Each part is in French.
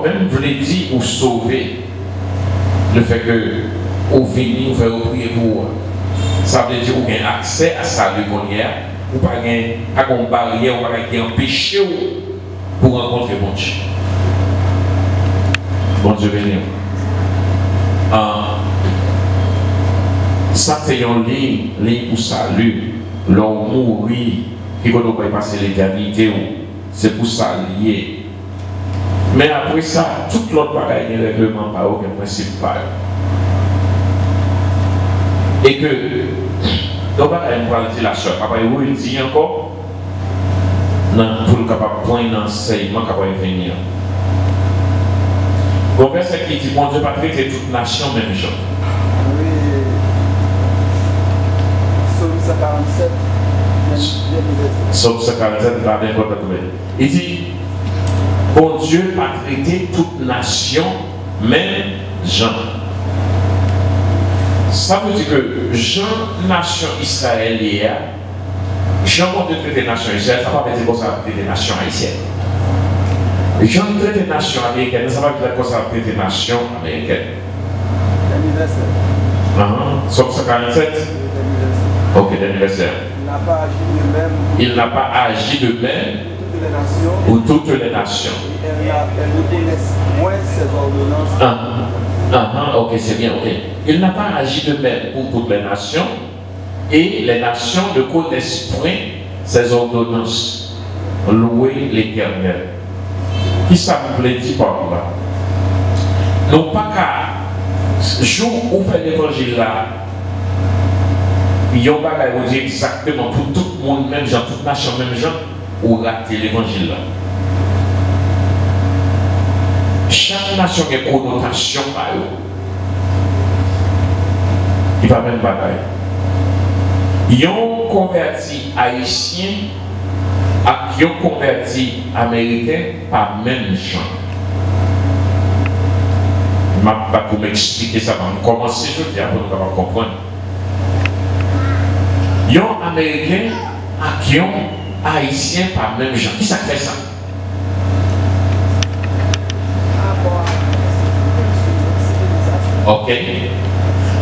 Même je l'ai dit, ou sauver le fait que au venir, vous faire prier pour ça veut dire qu'on a accès à ça de manière, ou pas une barrière, ou pas qui empêche pour rencontrer bon Dieu. Bon Dieu béni. Ça fait une ligne pour salut, l'homme mourir, qui va passer l'éternité, c'est pour ça lié. Mais après ça, toute l'autre bagaille n'est règlement pas aucun principe pas. Et que, donc, on va dire la chose, après, où il dit encore, non, pour le capable point d'enseignement capable de venir. Donc, verset qui dit, mon Dieu, pas traiter toute nation, même gens. Oui, Psaume 147, Psaume 147, il va bien quoi il dit, bon Dieu a traité toute nation, même gens. Ça veut dire que Jean, nation israélienne, Jean va traiter nation israélienne, ça ne va pas dire que ça va traiter nation haïtienne. Jean traite nation américaine, ça va dire que ça va traiter nation américaine. Psaume 147. Ok, l'anniversaire. Il n'a pas agi de même pour toutes les nations. Elle reconnaisse moins ses ordonnances. Ok, c'est bien, ok. Il n'a pas agi de même pour toutes les nations, et les nations ne connaissent point ses ordonnances. Louez l'Éternel. Qui ça vous plaît dit par là? Non pas qu'à jour où fait l'évangile là, il y a un bagage où dit exactement pour tout le monde, même gens, toute nation, même gens, ou rater l'évangile là. Chaque nation a une connotation par eux. Il va même bagaille. Ils ont converti haïtiens et ils ont converti américains par même gens. Je ne vais pas pour m'expliquer ça, je vais commencer je dis pour nous comprendre. Ils ont américains et ils ont haïtiens par même gens. Qui ça fait ça? Ok?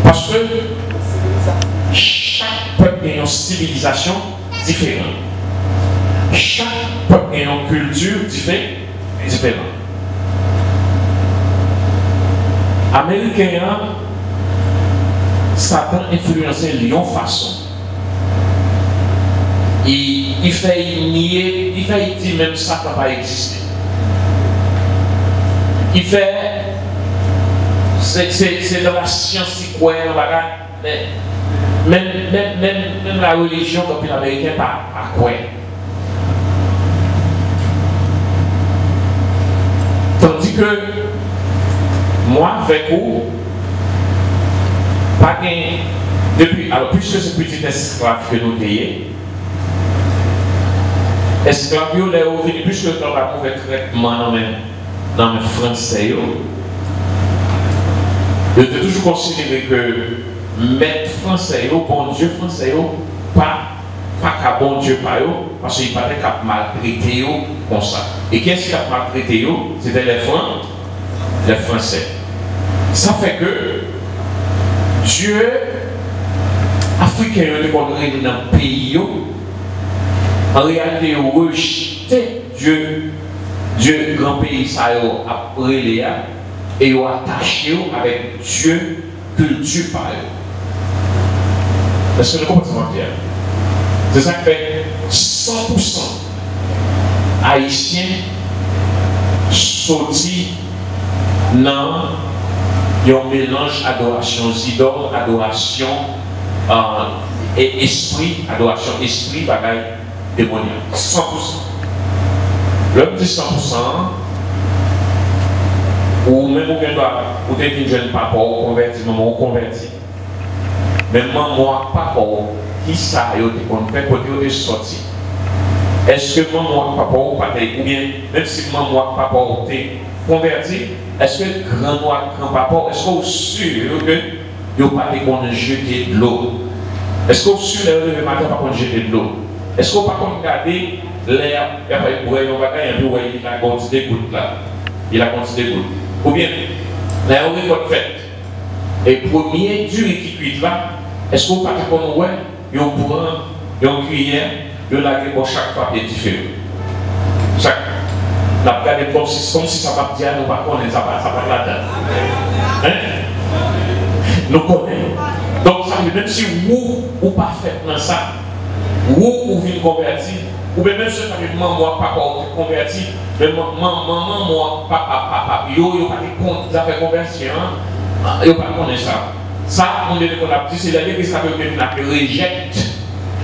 Parce que chaque peuple a une civilisation différente. Chaque peuple a une culture différente. Américain, Satan influencé Lyon façon. Il fait nier, il fait dire même ça n'a pas existé. Il fait c'est dans la science qui croit dans la même la religion comme l'américain pas croire. Tandis que moi avec vous pas depuis alors puisque ce petit esclave que nous ayons esclave yo les revenu puisque dans la mauvais traitement dans mes français je t'ai toujours considéré que maître français, bon Dieu français, pas qu'à bon Dieu par eux, parce qu'il paraît qu'à maltraiter comme ça. Et qu'est-ce qu'il a maltraité? C'était les Français. Ça fait que Dieu, africain, dans le pays, en réalité, rejeté Dieu, grand pays, ça a brûlé. Et ils ont attaché avec Dieu, culture par eux. Est-ce que vous comprenez bien? C'est ça qui fait 100% haïtiens sortis dans un mélange adoration idoles, adoration et esprit, adoration esprit, bagaille démoniaque. 100%. L'homme dit 100%. Ou même ou t'es une jeune papa ou converti, maman ou converti. Même moi, papa, qui ça y est, qu'on fait côté de sorti. Est-ce que maman, papa ou pas ou bien, même si maman, papa ou t'es converti, est-ce que grand papa, est-ce que vous êtes sûr que vous pas qu'on jeter de l'eau? Est-ce que vous êtes sûr que le matin pas qu'on jeter de l'eau? Est-ce que vous pas qu'on regarder l'air, et après vous voyez, on va gagner un peu, vous voyez la quantité de gouttes là. il a continué de ou bien, là, on récolte fait. Et premier durée qui cuit là, est-ce qu'on parle pour nous, il prend une cuillère, il la pour chaque papier différent. Chaque. On a regardé comme si ça va dire, nous ne connaissons pas, ça va là-dedans. Hein? Nous connaissons. Donc, ça veut dire, même si vous pas fait dans ça, vous venez convertir, ou bien même si vous avez maman, papa, converti, mais maman, moi, papa, yo, pas fait conversion, yo pas connaître ça. Ça, on dit qu'on a dit, c'est la que ça veut dire qu'on rejette.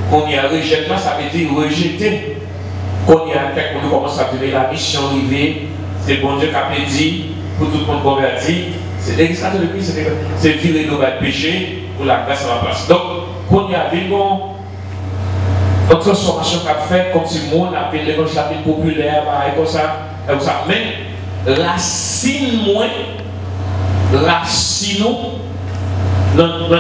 Qu'on y a rejeté, ça veut dire rejeter. Qu'on y a quelqu'un qui commence à dire la mission arrivée, c'est bon Dieu qui a dit pour tout le monde converti. C'est l'existence de Christ, c'est virer nos bas de péché pour la grâce à la place. Donc, qu'on y a vu une transformation qu'a fait comme si le monde avait l'évangile populaire, comme ça. Mais racine moins, racine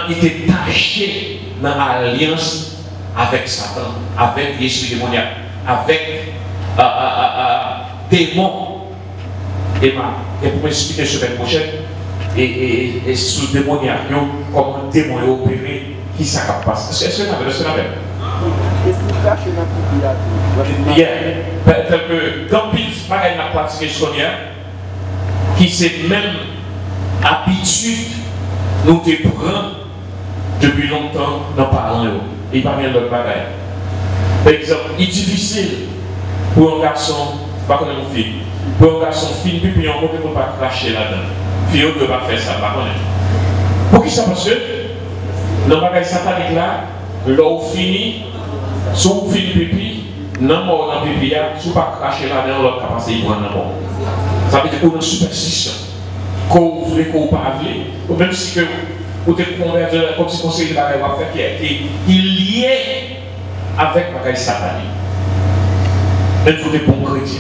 il était taché dans l'alliance avec Satan, avec l'esprit démoniaque, avec démons. Et pour m'expliquer semaine prochaine, et sous le démoniaque, comment un démon est opéré, qui ça passe. Est-ce que vous avez Qu'est-ce qui cache dans le bien, tel que dans le pareil n'a pratiqué Sonia, qui c'est même habitude nous te prend depuis longtemps dans parlant. Et pas bien l'autre bagaille. Par exemple, il est difficile pour un garçon, pas comme une fille, pour un garçon fille, puis on ne peut pas cracher là-dedans. Fille ne peut pas faire ça, pas connaître. Pour qui ça? Parce que dans le bagaille satanique là, l'eau finit. Si vous finissez pipi, non mort dans le pipi, si vous ne pas cracher là-dedans, l'autre capacité de prendre mort. Ça veut dire qu'on a une superstition. Qu'on voulait, qu'on ne pas voulait, ou même si vous êtes converti, comme si vous conseillez de faire qui est lié avec le satanique. Même vous êtes bon chrétien.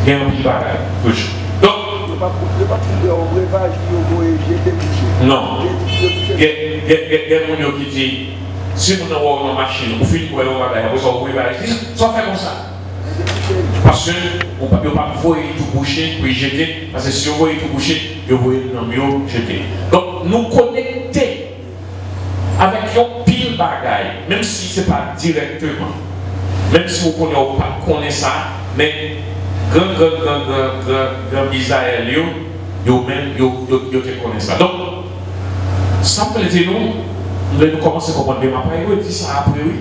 Il y a un petit bagage, toujours. Donc, non. Il y a des gens qui disent, si vous avez une machine, vous finissez pour aller au bagage, vous avez un breuvage, ça fait comme ça. Parce que vous ne pouvez pas voir tout boucher, puis jeter, parce que si vous voyez tout boucher, vous voyez le mieux jeter. Donc, nous connecter avec un pile bagaille, même si ce n'est pas directement, même si vous ne connaissez pas ça, mais grand Israël, vous-même, vous connaissez ça. Donc, ça peut dire nous devons commencer à comprendre bien. Après, vous dites ça après, oui.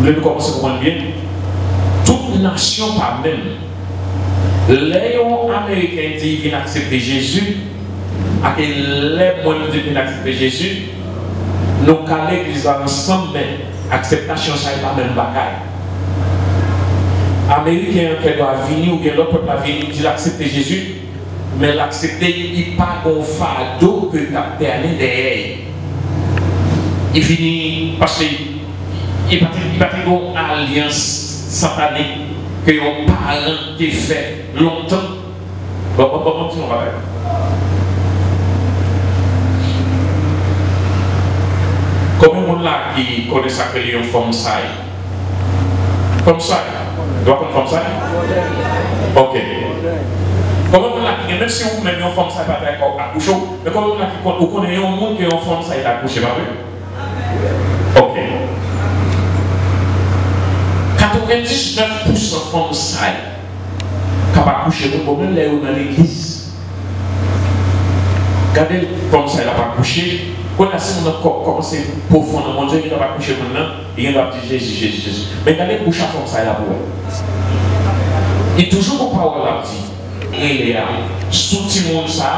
Nous devons commencer à comprendre bien. Toute nation pas même. Les Américains disent qu'ils acceptent Jésus, et les moyens de accepter Jésus, nous allons l'église ensemble, mais l'acceptation, ça n'est pas même bagaille. Américain qui doit venir ou bien l'autre peuple a venir dit l'accepter Jésus, mais l'accepter, il n'est pas un fardeau que capterner derrière. Il finit parce qu'il n'y a pas une alliance satanique que vos parents qui fait longtemps. Bon, on va faire. Comme on là qui connaît ça que les forme ça. Comme ça. Doit prendre comme ça? Ok. Comment on l'a qui, même si vous même une forme ça pas accoucher, mais comment on l'a qui vous connaissez un monde qui est en forme ça il a accouché, pas vrai? Ok. 99% forme ça qui a accouché, même là où dans l'église. Regardez comme ça il a pas accouché. Quand on a commencé profondément, Dieu il n'a pas couché maintenant, il a dit Jésus. Mais regardez pour chaque forme ça il a pour elle. Et toujours mon parole a dit, il est là, sous tout le monde ça,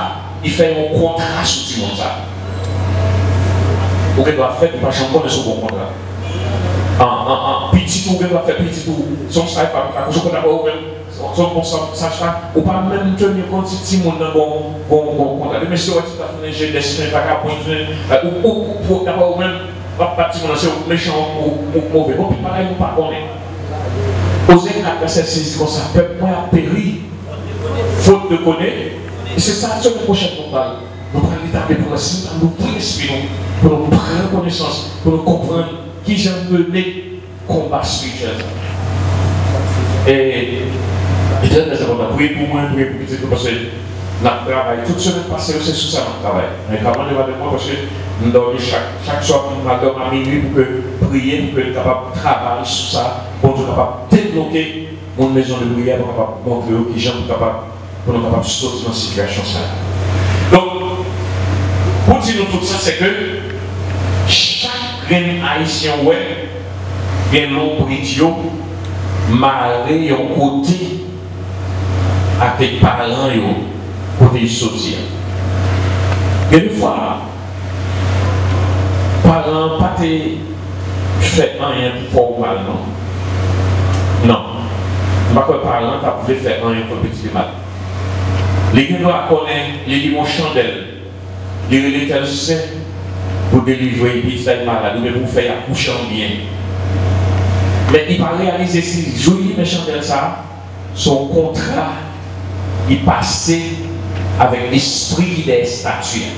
il fait un contrat sous tout le monde ça. Vous doit faire, vous ne pouvez pas connaître ce bon contrat. Petit tout, vous doit faire petit tout, son ça, il va pas, je connais pas vous-même, son bon ça, ou pas même tenir compte si tout le monde a un bon contrat. Mais si vous avez fait un destin, pas qu'à pointer, ou d'abord vous-même, pas petit monde, c'est méchant ou mauvais. Bon, puis pareil, vous ne pas connaître. Osez la personne saisie comme ça, peuple moi a péri, faute de connaître. Et c'est ça, sur le prochain combat. Nous prenons l'étape pour nous prier l'esprit, pour nous prendre connaissance, pour nous comprendre qui j'aime mener combat spirituel. Et très important, priez pour moi, priez pour petit, parce que notre travail, toute semaine passée, c'est sous ça notre travail. Mais comment on va de moi, parce que nous dormons chaque soir, nous dormons à minuit pour que prier, pour que nous capable de travailler sur ça, pour nous capable de débloquer mon maison de prière, pour capable de montrer qui gens pour nous capable de sortir dans cette situation. Donc, pour dire nous tout ça, c'est que chaque grain haïtien, ouais, il y a un nombre idiot, maré, un côté, à tes parents, côté sortir. Et une fois, parents, pas te fait rien pour mal, non. Non. Pas que parents, tu pouvais faire rien pour petit mal. Les gens doivent connaître, les livres chandelle, les relétels saints pour délivrer les petits malades, ou pour faire accoucher bien. Mais il va réaliser si joli mes chandelles ça, son contrat, il passait avec l'esprit des statues.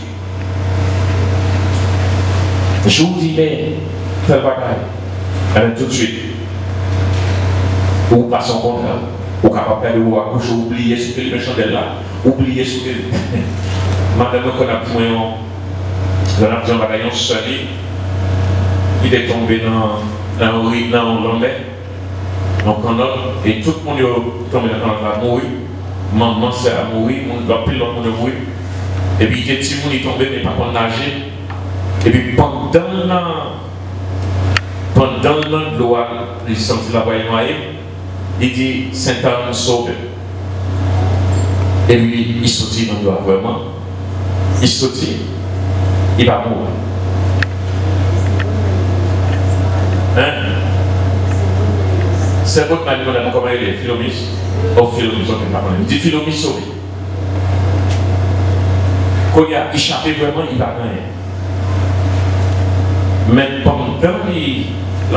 Je vous dis, mais, tel bagaille, tout de suite, ou pas son contrat, ou capable de vous accoucher, oublier ce que les chandelles là, oublier ce que. Madame, qu'on a pris un bagaillon seul, il est tombé dans l'Hollandais, donc et tout le monde est tombé dans la mourir. Maman c'est à mourir, on doit plus l'autre monde mourir. Et puis il y a des petits gens qui tombent, mais pas qu'on nager. Et puis pendant le loi, il sentit la voie noyée, il dit Saint-Anne sauve. Et lui, il sortit dans le loi vraiment. Il sortit, il va mourir. Hein? C'est votre mari, comment il est, Philomis. Oh, Philomis, on ne pas connaître. Il dit Philomis sauvé. Quand il a échappé vraiment, il va rien. Mais pendant qu'il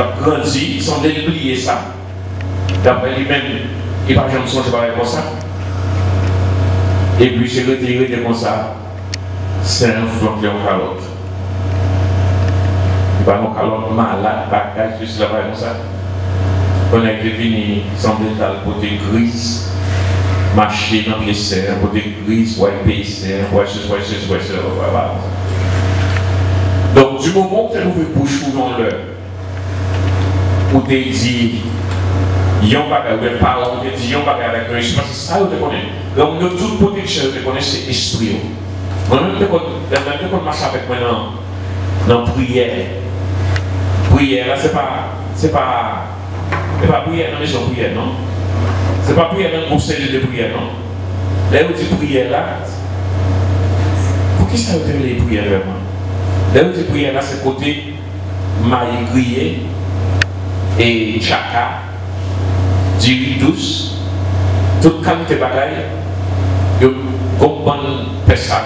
a grandi, il semblait oublier ça. D'après lui-même, il n'a pas jamais songé pareil comme ça. Et puis, il s'est retiré de comme ça. C'est un flanqué en calotte. Il va en calotte malade, bagage, juste là-bas comme ça. On a été venu, il semblait dans le côté grise, marcher dans les serres, côté grise, ouais, pays serre, ouais, voilà. Donc, du moment où tu ouvres bouche ou dans l'heure, où tu dis, yon bagay, ou les parents, ou tu dis, yon bagay avec eux, parce que ça, on te connaît. Donc, nous, toute protection, on te connaît, c'est esprit. Moi-même, quand je marche avec moi dans la prière, prière, là, c'est pas prière dans la maison prière, non? C'est pas prière dans le groupe de prière, non? Là où tu prière là, pour qui ça veut dire les prières vraiment? Là où tu prière là, c'est côté maï grillé et chaka, diri douce, toute qualité de bagaille, comme bonne personne,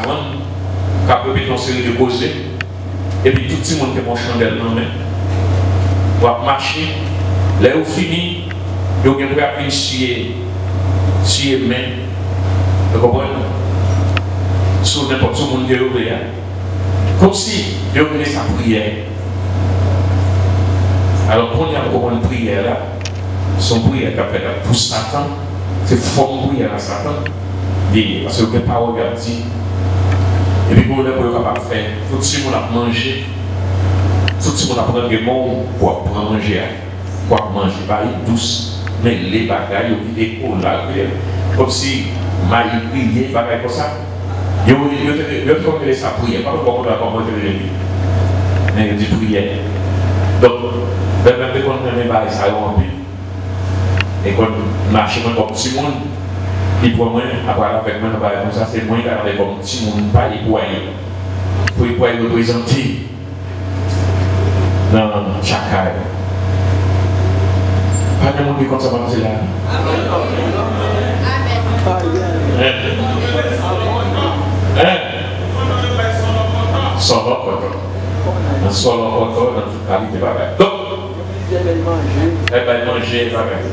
qui peut être en série de causer, et puis tout le monde qui est mon chandelle dans la main, va marcher. Là où fini, il y a un peu de suer main. Vous comprenez? Sur n'importe quel monde qui est ouvert. Comme si il y avait sa prière. Alors, quand il y a une prière là, son prière qui a fait pour Satan, c'est fort prière à Satan. Parce que les paroles dit. Et puis, pour le capable de faire, tout le monde a mangé. Tout le monde a pris des mots pour manger. Pour manger, bah, douce, mais les bagailles, ils écoulent là, comme si maï prier, bagaille comme ça. Ils ont fait sa prière, pas pour qu'on manger les livres. Mais ils disent prière. Donc, même quand on a ça, on et quand on marche comme petit monde, il peut moins avoir avec moi, comme ça, c'est moins qu'avec comme petit monde, pas les poignets. Pour les poignets représenter dans chaque cas. Pas de monde qui compte ça comme cela. Sans rapport. Sans rapport dans toute qualité de bagage. Donc, elle va manger bagage.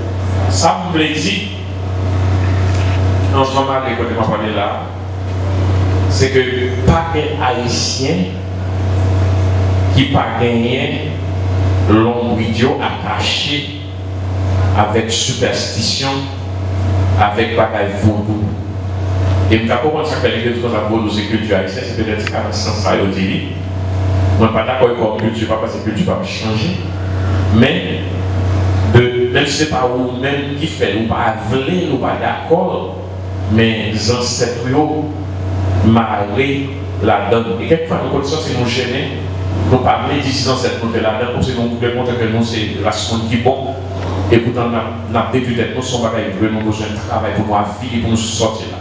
Ça me plaisir. En ce moment, les côtés m'a parlé là, c'est que pas qu'un haïtien qui pas gagné l'ombre idiot attaché avec superstition, avec bagaille vaudou. Et je comprends ça que les choses à vaudou, c'est culture haïtienne, c'est peut-être ça dans ce sens-là, je dis. Je ne suis pas d'accord avec la culture, pas parce que la culture va changer. Mais, même si ce n'est pas vous-même qui fait, ou pas voulu, ou pas d'accord, mais les ancêtres, marrer la donne. Et quelquefois, nous connaissons si nous gêner, nous parler d'ici ancêtres, nous faire la donne, parce que nous pouvons montrer que nous, c'est la seconde qui est bon. Et pourtant, nous avons débuté, nous sommes bagailles, nous avons besoin de travail pour nous vivre, pour nous sortir là.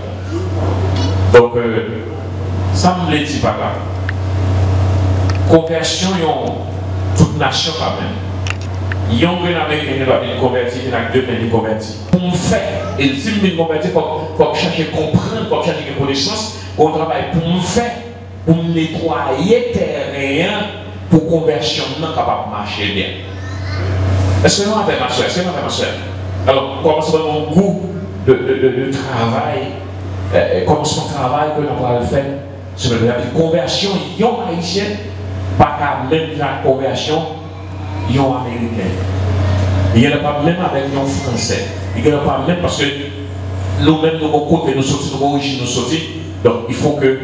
Donc, ça me dit pas là. Conversion, toute nation quand même. Il y a un Américain qui doit être converti, il y a deux pays convertis. Pour nous faire, et si nous sommes convertis, pour chercher à comprendre, pour chercher à connaissance, on travaille pour nous faire, pour nous nettoyer terrain, pour conversion, non capable de marcher bien. Est-ce que nous avons ma soeur? Est-ce que nous avons ma soeur? Alors, commençons par mon goût de travail, commençons le travail que nous allons faire sur la conversion, il y a un haïtien, pas qu'à même la conversion. Ils sont américains. Il n'y en a pas même avec les français. Il n'y en a pas même parce que nous-mêmes, nous avons côté, nous sortis, nous avons origine, nous sortis. Donc il faut que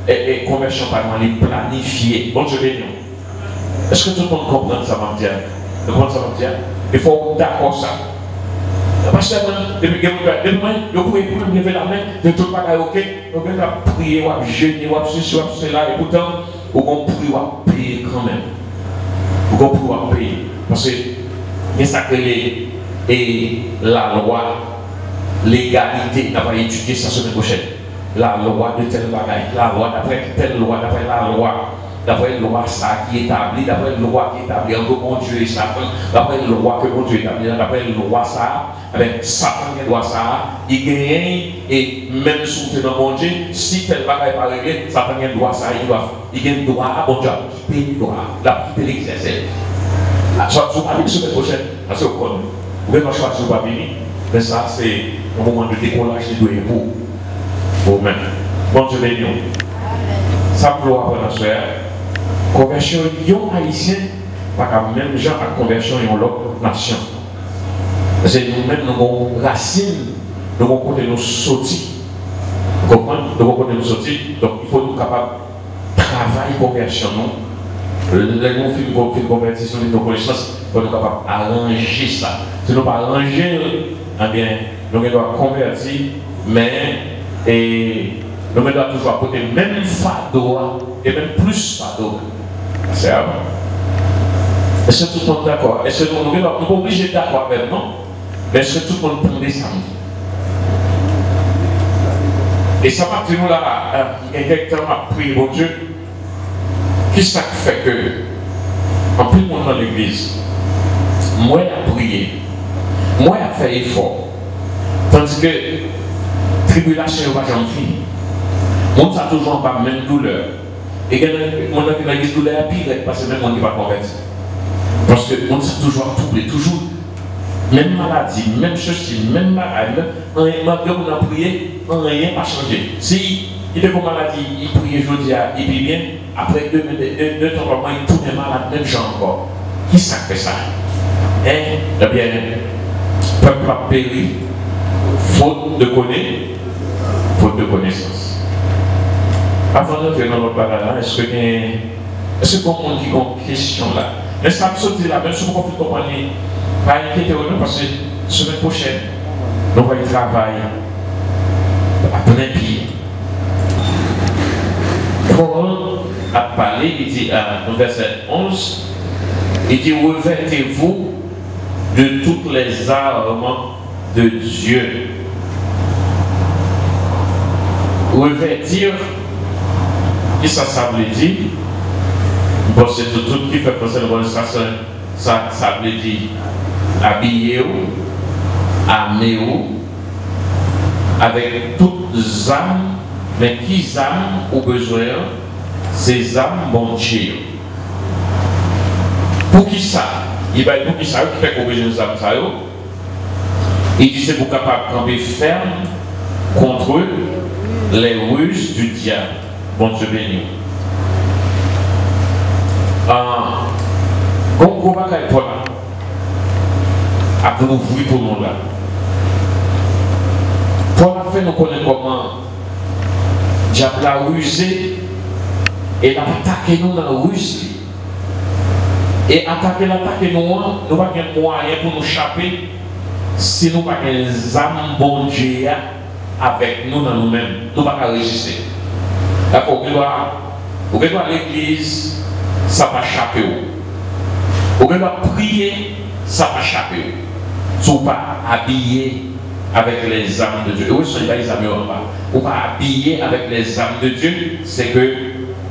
la conversion par nous les planifier. Bon, je vais dire. Est-ce que tout le monde comprend ça, va me dire? Il faut d'accord ça. Parce que vous pouvez lever la main, de tout pas ok, vous pouvez prier, vous jeûner, vous ceci, vous cela, et pourtant, vous pouvez prier, vous payer quand même. Vous pouvez pouvoir payer. Parce que il y a ça que la loi, l'égalité, on va étudier ça semaine prochaine. La loi de telle bagaille, la loi d'après telle loi, d'après la loi, d'après la loi ça qui est établi, d'après la loi qui est établie, en gros, bon Dieu est Satan, d'après la loi que bon Dieu est établi, d'après la loi ça, avec Satan qui doit ça, il gagne, et même si vous êtes dans mon Dieu, si telle bagaille n'est pas réglée, Satan qui doit ça, il gagne droit à bon Dieu, il paye droit, la petite l'exercer. Soit vous parlez de semaine prochaine, parce que vous connaissez, vous pouvez pas choisir vous pas venir, mais ça c'est un moment de décollage de doigts pour vous-même. Bon Dieu béni. Ça pour apprendre à faire. Conversion, yon haïtien, pas comme même gens à conversion yon l'autre nation. C'est nous-mêmes, nous avons racines, nous avons côté nous sortis. Vous comprenez? Nous avons côté nous sortis. Donc il faut nous capables de travailler conversion. Les gens qui font une conversion de nos connaissances, il faut nous capables d'arranger ça. Si nous ne pas arranger, eh bien, nous devons convertir, mais nous devons toujours apporter même fardeau et même plus fardeau. C'est avant. Est-ce que tout le monde est d'accord? Est-ce que nous ne sommes pas obligés d'accord avec non? Mais est-ce que tout le monde prend des samedis? Et ça va dire nous là, directement à prier mon Dieu. Qu'est-ce que ça fait que, en plus monde dans l'église, moi à prier, moi à faire effort, tandis que tribulation va jamais finir. Monde ça toujours pas même douleur. Et mon qui dans l'église douleur pire parce que même on n'est pas converti. Parce que monde ça toujours troublé, toujours même maladie, même ceci, même maladie, malgré qu'on a prié, rien n'a changé. Si il est comme maladie, il prie aujourd'hui, il vit bien, après 2 temps par mois, il tourne malade, même gens encore. Qui ça fait ça? Eh bien, le peuple a péri, faute de connaissance. Avant d'entrer dans notre parole, est-ce que bon monde qui a une question là? Mais ça me saute là, même si vous comprenez, pas inquiétez-vous parce que la semaine prochaine, nous allons travailler à plein pied. Paul a parlé, il dit dans verset 11, il dit revêtez-vous de toutes les armes de Dieu. Revêtir, qui ça veut dire? Bon, c'est tout qui fait penser ça veut dire habillez-vous, armez-vous, avec toutes les âmes. Mais qui âmes au besoin? Ces âmes bon Dieu. Pour qui ça? Il va pour qui ça qui fait qu'on besoin des âmes ça? Il dit c'est pour capable de camper ferme contre les ruses du diable. Bon Dieu béni. à nous ouvrir pour nous là. Pour la fin, nous connaissons comment diable a rusé et l'a attaqué nous dans la ruse. Et attaquer l'attaque nous, nous n'avons pas moyen pour nous échapper si nous n'avons pas des âmes bon Dieu avec nous dans nous-mêmes. Nous ne pouvons pas résister. D'accord, vous devez à l'église, ça va échapper. Vous devez prier, ça va échapper. Si vous ne pas habillé avec les âmes de Dieu. Et oui, ce n'est pas les âmes en bas. Vous ne pas habillé avec les âmes de Dieu, c'est que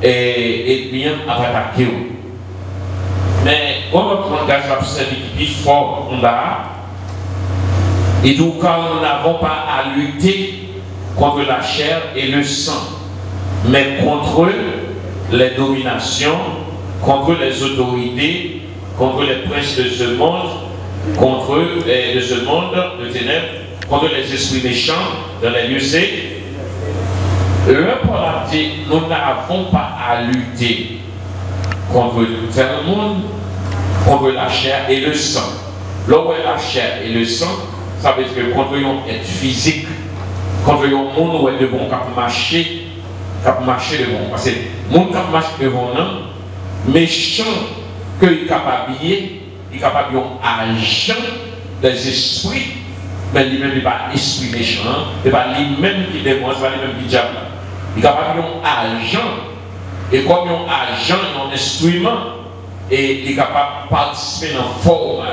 l'ennemi a attaqué. Mais quand notre langage va servir qui est fort, on a, et donc quand nous n'avons pas à lutter contre la chair et le sang, mais contre les dominations, contre les autorités, contre les princes de ce monde, contre de ce monde de ténèbres, contre les esprits méchants dans les lieux saints. Le Paul a dit, nous n'avons pas à lutter contre le monde, contre la chair et le sang. Là où est la chair et le sang, ça veut dire que contre un être physique, contre un monde où est devant marcher devant. Parce que le monde qui marche devant nous, méchant qu'il est capable il est capable d'agir des esprits, mais lui-même il n'est pas esprit méchant, il n'est pas lui-même qui démontre, il n'est pas lui-même qui diable. Il est capable d'agir, et comme un agent, un instrument, et il est capable de participer dans la forme,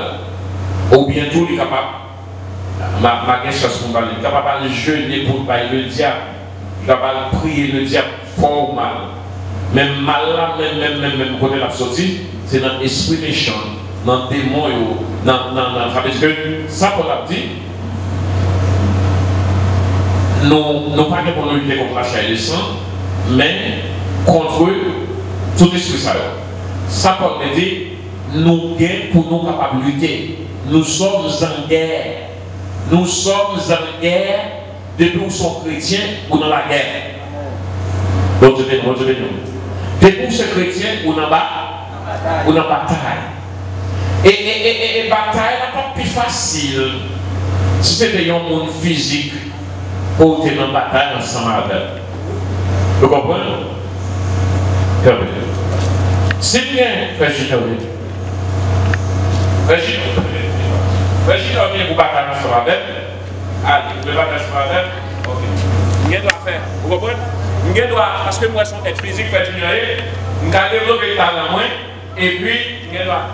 ou bientôt il est capable, ma question c'est qu'on il est capable de jeûner pour le diable, il est capable de prier le diable fort mal. Même mal là, même côté la sortie, c'est dans l'esprit méchant, dans le démon, parce que ça pour la dit, nous pas pour nous lutter contre la chair et le sang, mais contre tout esprit ça. Ça pour nous dire, nous gagnons pour nous capables de lutter. Nous sommes en guerre. Nous sommes en guerre depuis que nous sommes chrétiens ou dans la guerre. Donc, depuis que nous sommes chrétiens ou dans la bataille. Et bataille n'est pas plus facile si c'était un monde physique pour être dans la bataille ensemble avec. Vous comprenez? C'est bien, frère Junior. Frère Junior vient pour bataille ensemble avec. Allez, vous pouvez bataille ensemble avec. Ok. Vous doit faire. Vous comprenez? Vous doit, parce que moi, je suis être physique, frère Junior, je dois développer le talent moins, et puis, vous doit.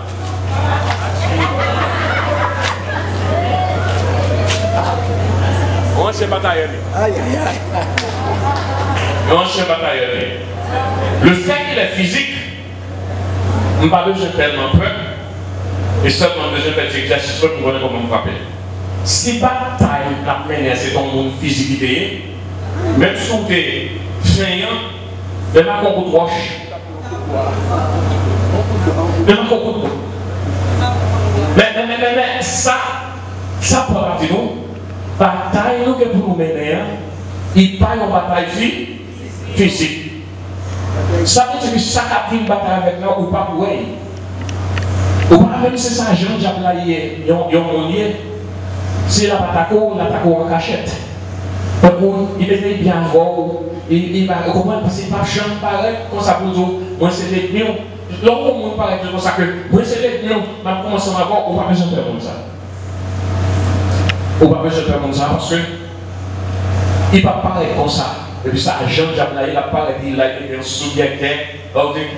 On se bataille. Aïe, aïe, aïe. On se bataille. Le fait qu'il est physique, je n'ai pas besoin de tellement peur, et seulement besoin de faire des exercices pour connaître comment me frapper. Si bataille n'a mené, c'est ton monde physique qui est, même si tu es feignant, même à un coup de roche, même à un coup de roche. Mais ça pour la vie, nous, bataille nous que pour nous mener, il pas une bataille physique. Ça veut dire que ça a pris une bataille avec nous ou pas pour elle. Ou pas même si c'est ça, Jean Diable il y a un lien. Si la bataille, en cachette. Donc il était bien fort, il va comprendre parce qu'il pas champ pareil, comme ça pour nous, moi c'est les miens. L'homme monde paraît comme ça que moi c'est les miens, mais commencer à voir, on va pas besoin de faire comme ça. On va pas besoin de faire comme ça parce que il va parler comme ça. Et puis ça, Jean Diable, il a parlé, il a été un subject,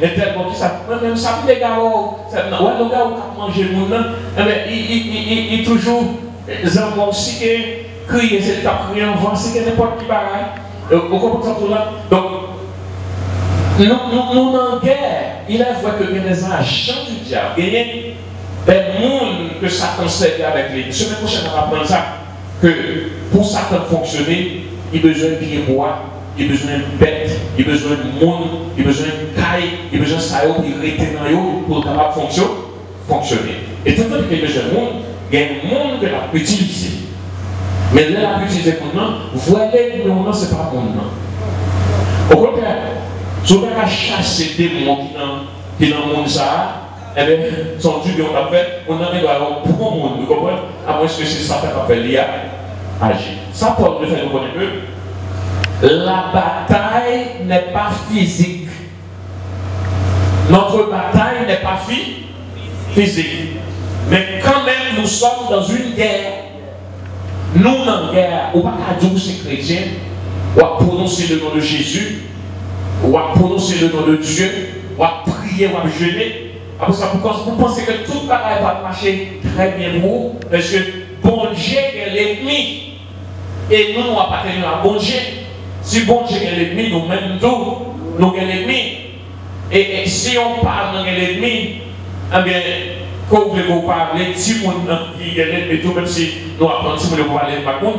mais tellement que ça, même ça, les gars, ouais, le gars qui a mangé le monde, il toujours, les enfants aussi qui crient, c'est le cas de crier en vent, c'est que n'importe qui pareil. Vous comprenez ça tout là? Donc, nous en guerre, il a vu que les agents du diable, il y a des mondes que Satan sert avec lui. Semaine prochaine, on va apprendre ça, que pour Satan fonctionner, il a besoin de pieds bois, il a besoin de bêtes, il a besoin de monde, il a besoin de caille, il a besoin de ça, il reste dans eux pour capable fonctionner. Et tout le temps qu'il a besoin de monde, il y a un monde que l'a utilisé. Mais là, l'a utilisé pour nous, voyez, non, ce n'est pas pour nous. Au contraire, si on a chassé des démons qui dans le monde, ça, eh bien, son Dieu qu'on a fait, on a mis pour le monde, vous comprenez? À moins que c'est ça qu'on a fait l'IA agir. Ça, Paul veut faire nous connaître que la bataille n'est pas physique. Notre bataille n'est pas physique. Mais quand même, nous sommes dans une guerre. Nous, dans la guerre, on ne va pas dire que c'est chrétien, on va prononcer le nom de Jésus, on va prononcer le nom de Dieu, on va prier, on va jeûner. Après ça, vous pensez que tout le travail va marcher très bien pour vous, parce que bon Dieu est l'ennemi. Et nous, on va pas tenir à bon Dieu. Si bon Dieu est l'ennemi, nous-mêmes, nous sommes l'ennemi. Et si on parle de l'ennemi, eh bien, quand vous voulez parler, si vous qui est l'ennemi, tout, même si nous apprenons, si vous voulez parler de Macoun,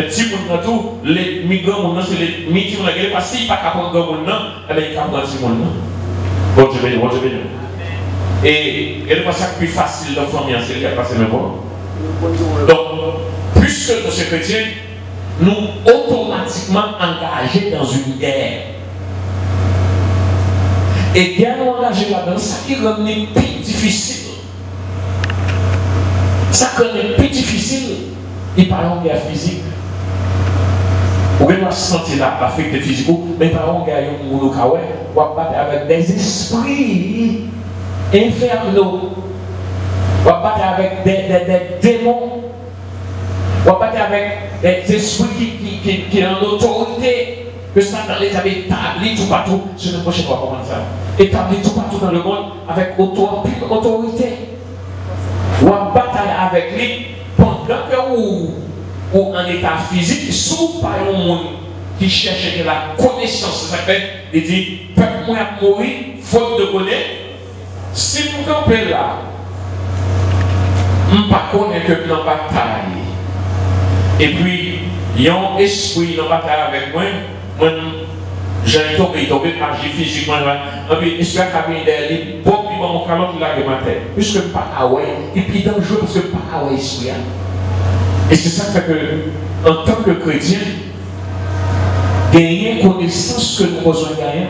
si vous avez tout, les migrants, c'est les mythes, parce que s'il n'y a pas qu'à prendre un monde, eh bien, il n'y a pas qu'à prendre. Bon Dieu béni, bon Dieu béni. Et c'est pas ça plus facile dans la famille, c'est qui a passé mes voix. Donc, puisque nous sommes chrétiens, nous automatiquement engagés dans une guerre. Et guerre nous engagés là-dedans, ça qui rend les plus difficile. Ça qui rend les plus difficile, il parle de guerre physique. Vous pouvez sentir l'affect physique, mais par exemple, on va battre avec des esprits infernaux, on va battre avec des démons, on va battre avec des esprits qui ont l'autorité, que Satan les avait établis tout partout. Je ne sais pas comment ça. Établis tout partout dans le monde avec autorité. On va battre avec lui pendant que ou en état physique, sous par un monde qui cherche la connaissance, ça fait, il dit, peuple moi à mourir, faute de connaître. Si vous campez là, je ne sais pas connaître que dans la bataille. Et puis, il y a un esprit dans la bataille avec moi, j'ai tombé magie physiquement, et puis, je suis capable d'aller, bon, puis mon calot, il a remonté. Puisque je ne sais pas, et puis dangereux parce que je ne sais pas, esprit. Et c'est ça qui fait que, en tant que chrétien, gagner connaissance que nous avons besoin de gagner,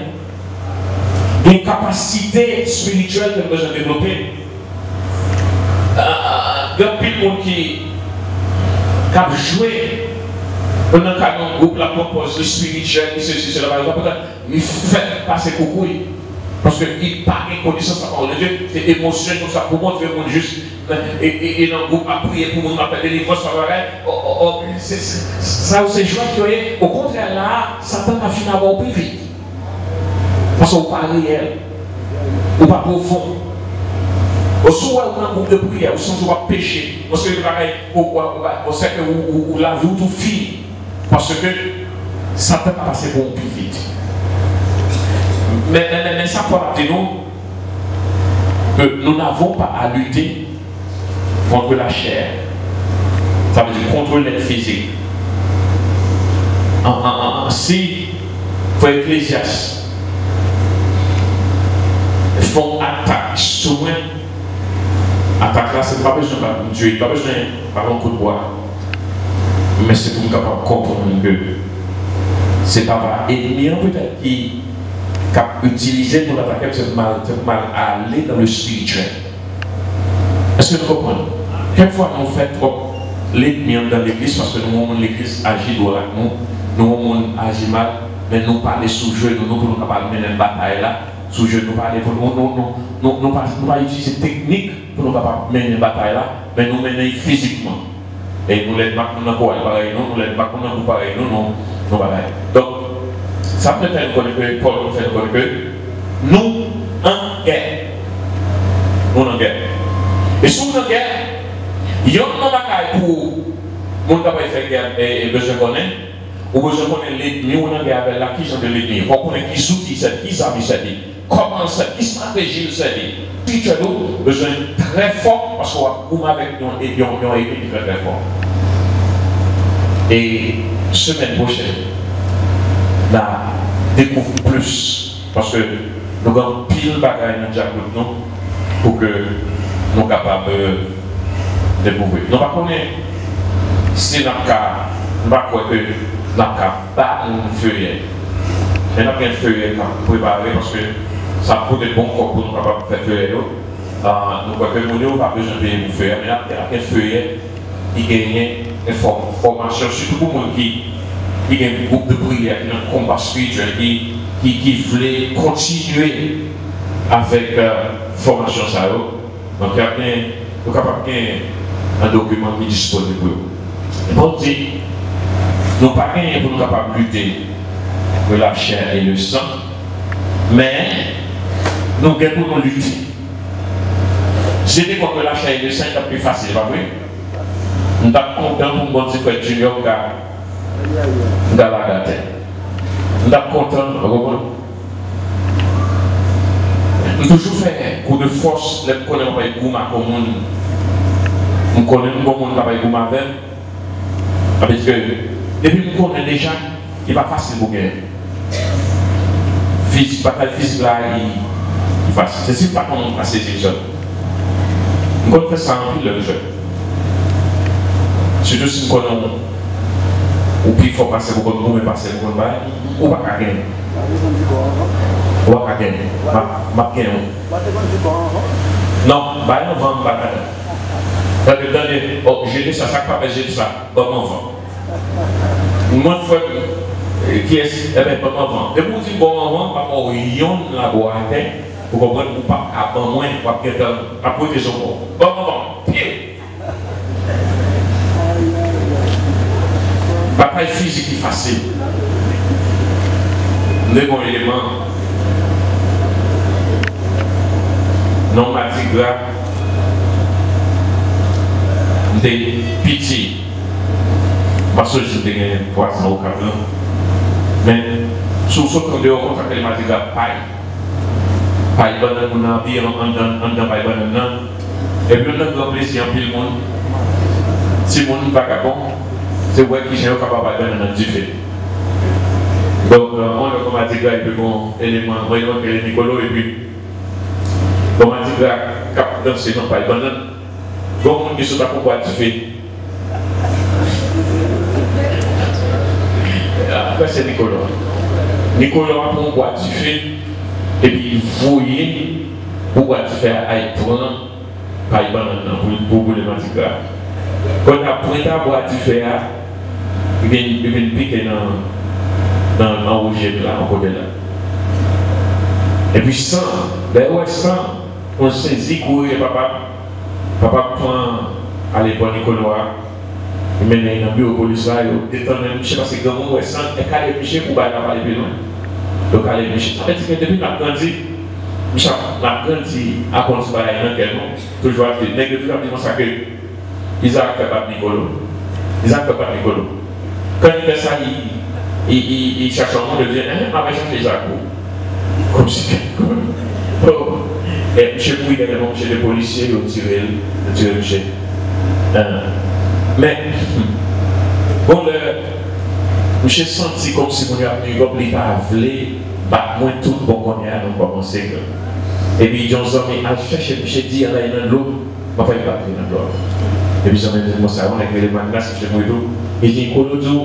une capacité spirituelle que nous avons besoin de développer. Il y a plus de monde qui a joué pendant qu'un groupe la propose le spirituel, ceci, cela, il fait passer coucou. Parce qu'il parle de connaissance à parole de Dieu, c'est émotionnel comme ça, pour montrer qu'on juste. Et dans le groupe a prié pour nous appeler des livres, ça c'est joie qui est. Au contraire, là, Satan a fini à avoir plus vite. Parce qu'on parle réel, ou pas profond. Au soir, on a un groupe de prière, au sens où on va pécher. Parce que on sait que vous la vie tout fini. Parce que Satan a passé pour plus vite. Mais ça pour dire nous que nous n'avons pas à lutter contre la chair. Ça veut dire contre l'être physique. Si, pour Ecclésiaste, ils font attaque sur moi. Attaque là, c'est pas besoin de Dieu, pas besoin d'un coup de bois. Mais c'est pour nous capables de comprendre que c'est pas ennemi peut-être qui utiliser pour l'attaquer, c'est mal aller dans le spirituel. Est-ce que vous comprenez? Quelquefois, nous faisons trop l'ennemi dans l'église parce que nous, l'église agit droit avec nous, nous, agit mal, mais nous parlons sous jeu, nous, pour nous capables de mener une bataille là, sous jeu, nous parlons pour nous pas utiliser technique pour nous capables de mener une bataille là, mais nous mener physiquement. Et nous l'aidons pas comme nous pareil, nous l'aidons pas comme nous pareil, nous pareil. Donc, ça peut faire connaître que Paul nous fait connaître que nous en guerre. Nous en guerre. Et si nous en guerre, il y a un bagaille pour nous qui faire guerre et besoin de connaître, ou besoin de connaître l'ennemi, ou en guerre avec la qui de l'ennemi. On connaît qui outils c'est, qui ça c'est, comment c'est, qui stratégie c'est. Si tu as besoin très fort, parce qu'on va avec nous et on a été très très fort. Et semaine prochaine, là, découvre plus parce que nous avons pile de bagages dans le diable pour que nous soyons capables de découvrir. Nous ne connaissons pas si nous avons que nous avons un feuillet. Mais nous avons un feuillet préparé parce que ça peut être bon pour nous capables de faire feuillet. nous croyons que nous n'avons pas besoin de payer pour faire, mais là, il y a quelques feuillets qui gagnent une formation, surtout pour les gens qui ont un groupe de prière, qui ont un combat spirituel, qui veulent continuer avec formation. Donc, il y a un document qui est disponible pour eux. Bon, nous pas rien pour nous capables de lutter pour la chair et le sang, mais nous avons pour nous lutter. C'était quoi que la chair et le sang est plus facile, pas vrai? Nous sommes contents pour mon petit frère Junior dans la gâte. Nous sommes contents, nous toujours fait coup de force, nous connaissons pas les gourmands comme nous connaissons pas les gourmands avec. Parce que depuis que nous connaissons déjà, il n'est pas facile pour gagner. Bataille physique là, il est facile. C'est si pas qu'on passe ces jeunes. Nous connaissons ça en plus le jeu. Surtout si nous connaissons, ou puis il faut passer pour nous, mais passer pour nous, ou pas gagner. Ou pas gagner. Ma gagner. Non, bah on vend pas. J'ai dit ça, chaque fois que j'ai dit ça, bon enfant. Moi, qui est-ce? Eh bien, bon enfant. Et vous dites bon enfant, parce qu'on yon la boîte, pour comprendre ou pas, à bon moins, pour protéger son corps. Bon enfant, pied. Bataille physique est facile. Les bons éléments non matigrats. Des pitiés parce que je suis 300 ou 4 ans. Mais sous ce qu'on dehors, on s'appelle Matiga paille. Paille banane, on a bien en paille banane. Et puis on a grand plaisir en pile monde. Si mon n'est pas bon, c'est vrai qu'il est capable de banane du fait. Donc on a comme Matiga et puis bon élément, voyons que les Nicolo et puis bon Matiga capable de danser dans paille banane. Bon, on ne sait pas pourquoi tu fais. Après, c'est Nicolas. Nicolas, pourquoi tu fais. Et puis, vous voyez pourquoi tu fais à prendre par exemple pour les matigas. Quand tu as pris ta boîte, tu fais il vient piquer dans le rouge là, en côté là. Et puis, sans, ben ouais, sans, on saisit, courir, papa prend à l'époque Nicolas, il mène dans le bureau de police là, il détend même, je sais pas si c'est comment, et calé Michel pour aller plus loin. Donc, calé Michel. Ça veut dire que depuis la grandi, Michel a grandi à construire un tellement, toujours à faire. Mais depuis la vie, ça que Isaac fait pas de Nicolas. Isaac fait pas de Nicolas. Quand il fait ça, il cherche un monde, il dit, on va chercher Isaac. Comme si. Et Michel Pouille, également, chez les policiers, ils ont tiré Michel. Mais, bon, Michel senti comme si mon ami pas voulu battre moins tout bon qu'on y a, donc commencer. Et puis, John Zombie a cherché Michel dit, il y a un l'eau, je ne vais pas battre dans l'eau. Et puis, j'en ai dit, moi, ça, on a créé les mangas, je me dis, il dit, Kolodo,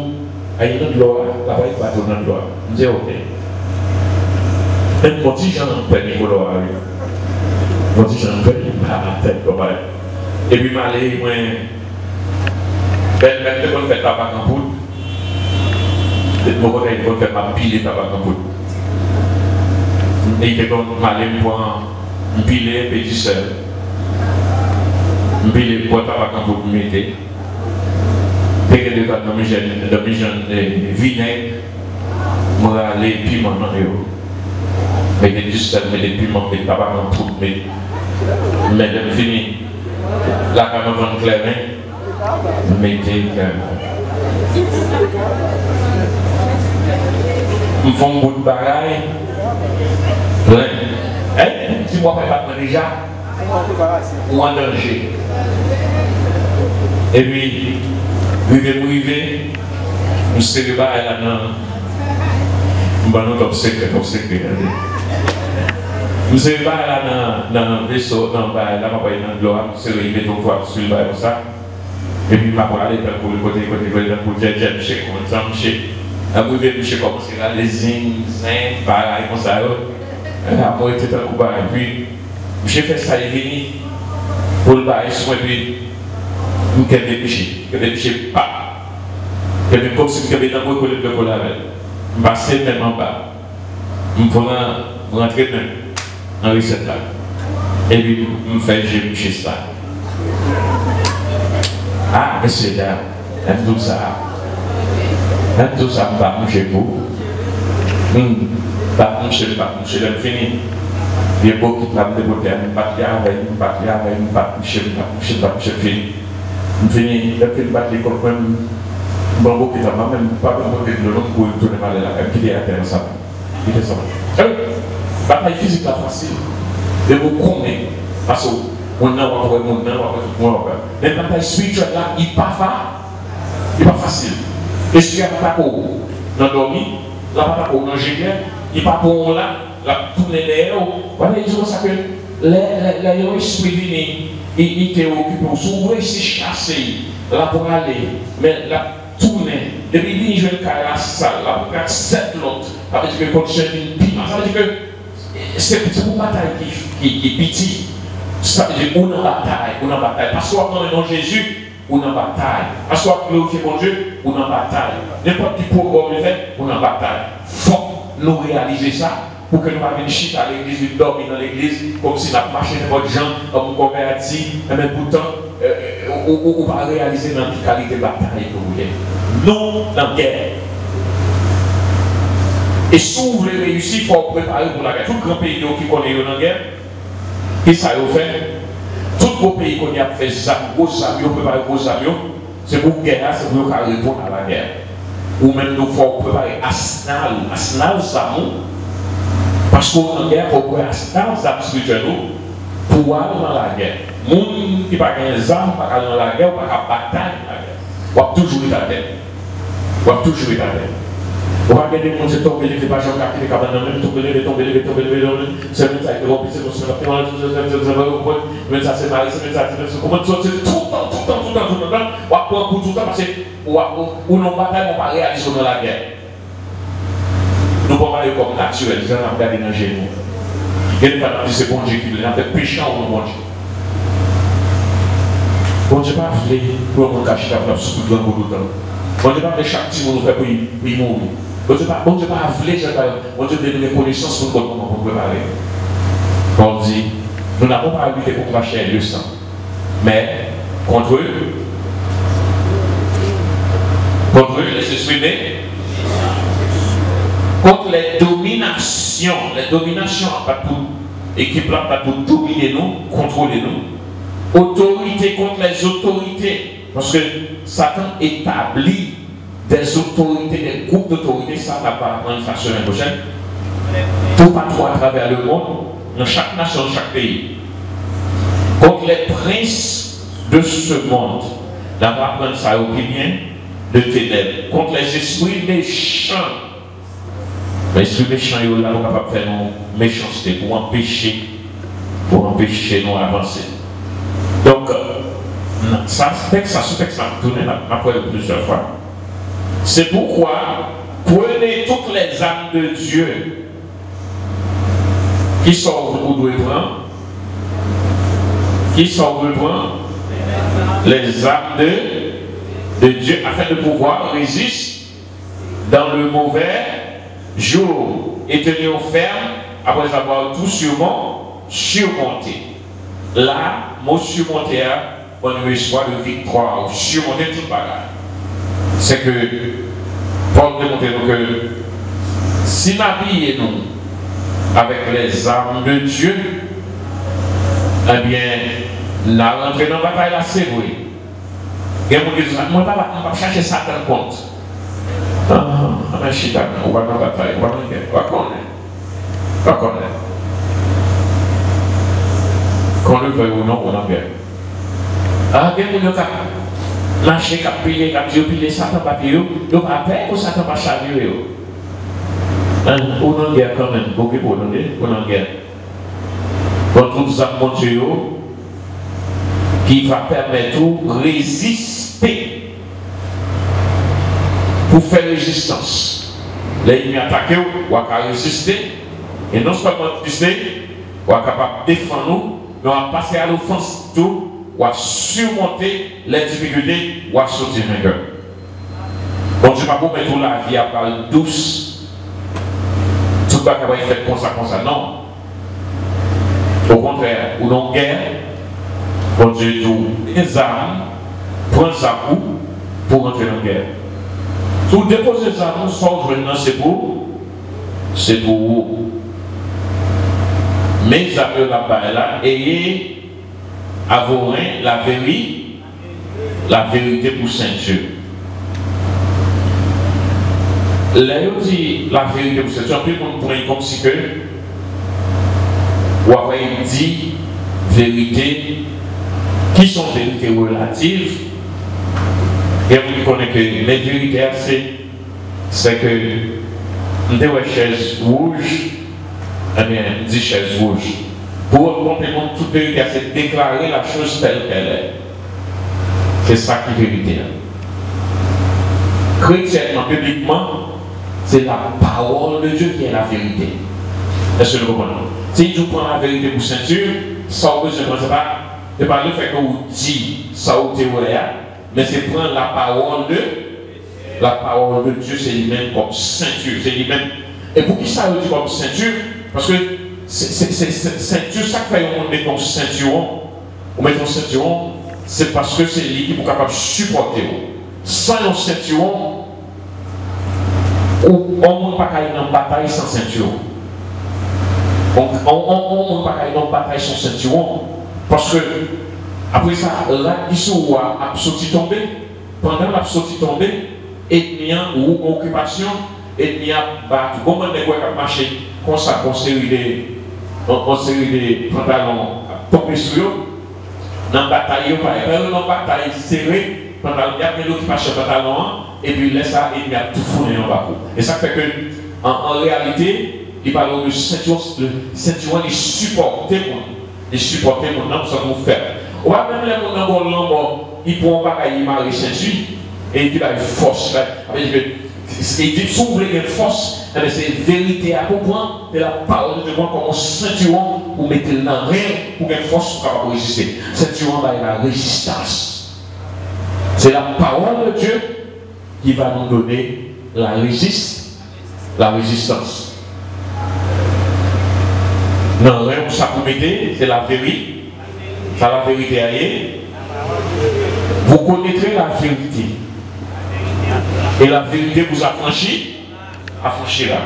il y a une l'eau, là, il va battre dans l'eau. Je dis, ok. Un petit gens fait Nicolas à lui. Mon petit gens fait la tête comme ça. Et puis, m'aller, moi, ben, quand on fait tabac en poudre, mon côté, il faut faire ma pile tabac en poudre. Et il faut m'aller pour piler petit sel. Piler pour tabac en poudre, mettre. Dès que des fois, dans mes jeunes vinaigre, moi, les piments dans les eaux. Mais des sel, mais des piments, des tabac en poudre, mais de fini. La caméra claire, mettez me font un bout de bagaille. Si moi je ne fais pas déjà, ou en danger. Et puis, privé, je sais que là, top secret. Je sais pas là dans le vaisseau, dans la gloire, c'est le mettre une fois sur le bail comme ça. Et puis, ma pour aller pour le côté, pour dire, Michel, comme ça, Michel. Après, Michel commence à les zing, pareil, comme ça. Après, c'était un coup bas. Et puis, j'ai fait ça, il est venu pour le bail, sur puis je vais pécher pas. Je vais comme si je vais dans le collègue de Colabel. Je vais passer même en bas. Je vais rentrer même dans recette là. Et puis, je me fais chez ça. Ah, messieurs, dames, tout ça. Tout ça, je vais pas manger pour. Pas manger, je finis. Il y a beaucoup qui prennent des bouteilles, je ne pas manger, fini. Je finis, je finis battre les copains. Bon, beaucoup qui prennent même pas de l'eau pour tourner mal là, qui est à terre, ça. Il fait ça. Bataille physique là facile. De vous connaître, parce que mon nom, mais la bataille spirituelle là, il n'est pas facile. Et si il n'y a pas de dormir, la bataille dans le il n'y a pas de là, la tourner derrière. Voilà, ils ont ça que l'esprit vini, il était occupé pour s'ouvrir, c'est chasser, là pour aller, mais la tourner, depuis qu'il joue la salle, là pour faire 7 l'autre, ça veut dire que condition une piment, ça veut dire que c'est une bataille qui est petite. Ça veut dire qu'on est en bataille. Parce qu'on est dans Jésus, on est en bataille. Parce qu'on est glorifié pour Dieu, on est en bataille. N'importe quel programme est fait, on est en bataille. Il faut nous réaliser ça pour que nous ne pas venir chiter à l'église, dormir dans l'église, comme si nous avons marché n'importe gens, comme converti, mais pourtant, on va réaliser dans la qualité de bataille que vous voulez. Nous, dans la guerre. Et si vous voulez réussir, il faut préparer pour la guerre. Tout grand pays qui connaît la guerre, qui ça a fait? Tout le pays qui a fait ça, gros avions, préparer gros avions, c'est pour la guerre, c'est pour répondre à la guerre. Ou même nous faut préparer Arsenal Zamou, parce qu'en guerre, il faut préparer Arsenal Zamou spirituel pour aller dans la guerre. Les gens qui n'ont pas des armes, pas aller dans la guerre, pas bataille dans la guerre. On va toujours être à terre. On va regarder les gens qui tombent, les pas gens qui sont capables de tomber, c'est même ça, c'est mal, c'est ça, comment sortir tout le temps, on va prendre tout le temps parce que nous bataille, on va réaliser dans la guerre. Nous ne pouvons pas aller comme naturel, nous allons regarder dans le genou. Il y a des gens qui disent c'est bon Dieu qui veut, c'est péchant ou bon Dieu. Bon Dieu pas voulu pour nous cacher la place sous le grand bout de temps. Bon Dieu pas voulu chaque petit monde faire pour y mourir. Bon Dieu pas voulu, bon Dieu veut donner connaissance pour nous préparer. On dit, nous n'avons pas lutté contre la chair et le sang, mais contre eux, les esprits, contre les dominations pas tout, équipe là, pas tout dominer nous, contrôler nous, autorité contre les autorités, parce que Satan établit des autorités, des groupes d'autorités, ça n'a pas une façon l'année prochaine, tout partout à travers le monde, dans chaque nation, dans chaque pays, contre les princes de ce monde, on va prendre ça au bien de ténèbres, contre les esprits méchants. Les esprits méchants, ils sont capables de faire une méchanceté pour empêcher nous avancer. Donc, ça, ce texte m'a tourné, m'a parlé plusieurs fois. C'est pourquoi, prenez toutes les âmes de Dieu qui sont au bout de prendre, les âmes de Dieu afin de pouvoir résister dans le mauvais jour et tenir ferme après avoir tout surmonté. Là, mon surmonter, on reçoit de victoire, surmonter tout le bagage. C'est que Paul démontre que si m'habillons nous avec les armes de Dieu, eh bien, la rentrée dans la bataille là, c'est vrai. Il y a des gens qui disent, moi, je ne vais pas chercher Satan compte. On va chita, on va dans la bataille, on va connaître. Qu'on le veuille ou non, on en guerre. Ah, il y a des gens qui marcher, qui piler Satan papier, ils ne pas peur que Satan va chavirer. On en guerre quand même, beaucoup pour nous, on en guerre. Contre tout ça, mon Dieu, qui va permettre de résister. Pour faire résistance. L'ennemi attaque, on va résister. Et non seulement résister, on est capable de défendre nous, mais on va passer à l'offense tout, on va surmonter les difficultés, on va sortir vainqueur. Bon Dieu, pas pour mettre la vie à parler douce, tout le monde va faire comme ça, non. Au contraire, ou dans guerre, bon Dieu dit, les armes, prendre sa coupe pour rentrer dans la guerre. Tout déposer les armes, soit maintenant c'est pour vous. Mais ça peut la balle là, ayez à vos reins la vérité pour Saint-Dieu. Là, il dit la vérité pour Saint-Dieu, puis on pourrait comme si que ou après il dit vérité qui sont vérités relatives et on connaît que les vérités c'est que on a une chaise rouge eh bien on dit chaise rouge pour complément toute vérité c'est déclarer la chose telle qu'elle est, c'est ça qui est vérité chrétiennement, publiquement c'est la parole de Dieu qui est la vérité. Est-ce que nous comprenons? Si tu prends la vérité pour ceinture, ça ne c'est pas le fait que vous dites ça ou mais c'est prendre la parole de Dieu, c'est lui-même comme ceinture, c'est lui-même. Et pour qui ça veut dire comme ceinture? Parce que c'est ceinture, ça fait on met ton ceinturon, on met ton ceinturon, c'est parce que c'est lui qui est capable de supporter. Sans un ceinturon, on ne peut pas aller dans une bataille sans ceinturon. On ne peut pas aller dans une bataille sans ceinturon. Parce que, après ça, là, il se voit absolument tomber. Pendant l'absolu tomber, ethnie ou occupation, ethnie battu. Comment on peut marcher comme ça, on série des pantalons tombés sur eux. Dans la bataille, dans la bataille serrée, pendant il y a l'occupation pantalon, et puis laisse ça, et il y a tout fourni en bas. Et ça fait que, en réalité, il parle de ceinturon, il supporte mon nom, ça nous fait. On va même les gens dans l'ombre, ils pourront pas y marrer ceinture, et il a une force. Il dit, si vous voulez une force, c'est une vérité à comprendre, de la parole de Dieu, comme un ceinturon, pour mettre dans rien, pour une force pour résister. Ceinturon, il y a la résistance. C'est la parole de Dieu qui va nous donner la résistance. Non, rien pour ça pour mettre, c'est la vérité. C'est la vérité ailleurs. Vous connaîtrez la vérité. Et la vérité vous affranchira.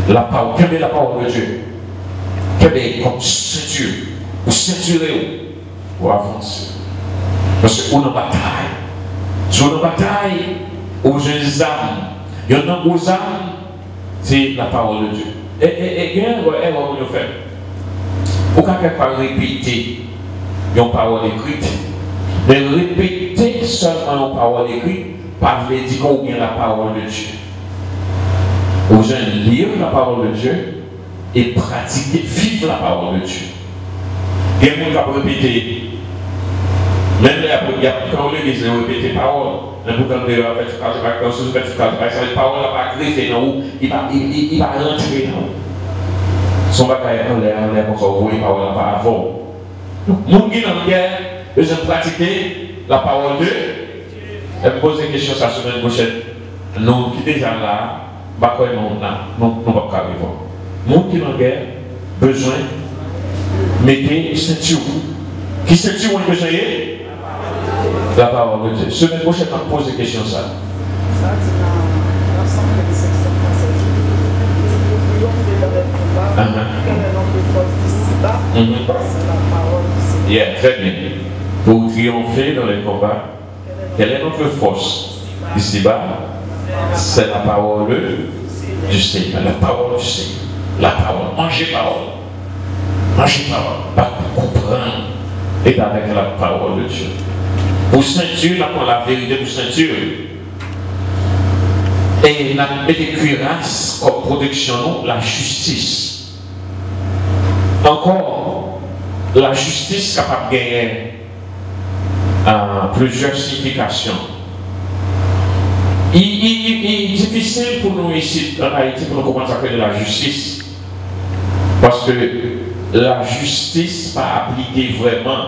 La parole, quelle est la parole de Dieu? Quelle est comme ceinture? Vous ceinturez pour avancer. Parce qu'on a une bataille. Sur une bataille, aux jeunes âmes, il y en a aux âmes, c'est la parole de Dieu. Et il y a un erreur qu'on fait. Aucun ne peut pas répéter une parole écrite. Mais répéter seulement une parole écrite, pas veut dire qu'on a la parole de Dieu. Aux jeunes lire la parole de Dieu et pratiquer, vivre la parole de Dieu. Il y a des gens qui peuvent répéter. Même quand on les répéter parole, mais pour quand on fait du travail, quand on fait du travail, ça veut parole va greffer dans où il va rentrer dans où. Son bagage en l'air comme ça, vous voyez parole pas avant. Donc, mon qui dans la guerre, besoin de pratiquer la parole de Dieu. Et me poser une question la semaine prochaine. Nous qui déjà là, bah quoi non là, nous pas arriver. Mon qui dans la guerre, besoin mettez ceinture. Qui ceinture on besoin? La parole de Dieu. Semaine prochaine, on pose des questions ça. Yeah, très bien. Pour triompher dans les combats, quelle est notre force ici-bas? C'est la parole du Seigneur. La parole du Seigneur. La parole. Mangez parole. Mangez parole. Pas comprendre. Et avec la parole de Dieu. Pour ceinture, nous avons la vérité pour ceinture. Et nous avons mis des cuirasses comme protection, la justice. Encore, la justice capable de gagner plusieurs significations. Il est difficile pour nous ici, en Haïti, pour nous comprendre ce que c'est la justice. Parce que la justice pas appliquée vraiment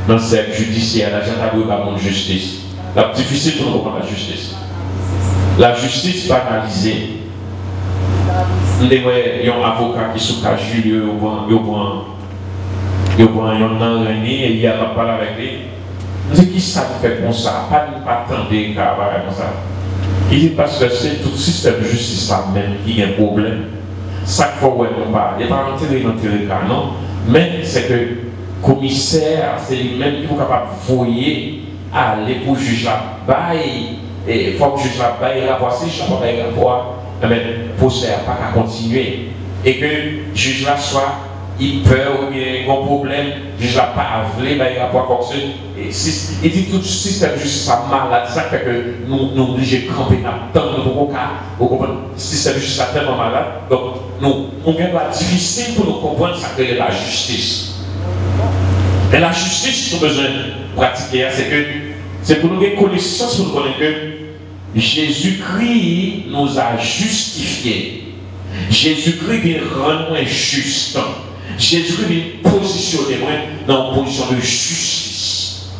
dans le cercle judiciaire. La gente n'a pas de justice. C'est difficile pour nous comprendre la justice. La justice pas analysée. Il y a un avocat qui sous cajule, il prend un et il y a parlé avec lui. Il dit qui ça fait comme ça? Pas attendre qu'à parler comme ça. Il dit parce que c'est tout le système de justice là même qui a un problème. Chaque fois où on parle, il n'y a pas d'intérêt dans le cas, non. Mais c'est que le commissaire, c'est lui-même qui est capable de voyer aller pour juger la baille. Et il faut que le juge la baille rapport, si je ne sais pas rapport, mais le procès n'a pas qu'à continuer. Et que le juge là soit, il peur ou il y a un problème, le juge n'a pas à vouloir bailler rapport comme ça. Il dit tout le système de justice est malade, ça fait que nous obligés de camper dans le temps, le système de justice est tellement malade. Donc, on est difficile pour nous comprendre ça que la justice. Et la justice, nous avons besoin de pratiquer, c'est pour nous avoir connaissance, pour nous connaître que Jésus-Christ nous a justifiés. Jésus-Christ vient rendre nous juste. Jésus-Christ vient positionner nous dans une position de justice.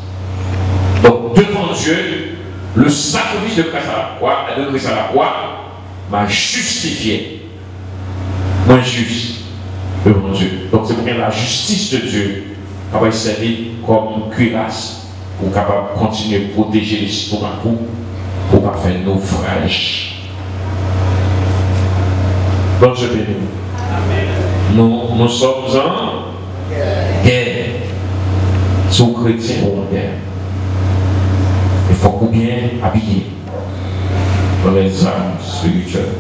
Donc, devant Dieu, le sacrifice de Christ à la croix, m'a justifié. Moi, juste devant Dieu. Donc, c'est pour que la justice de Dieu va servir comme une cuirasse pour capable continuer à protéger les citoyens pour ne pas faire naufrage. Donc, je bénis. Nous sommes en guerre. Sous chrétiens ou en guerre. Il faut bien habiller dans les âmes spirituelles.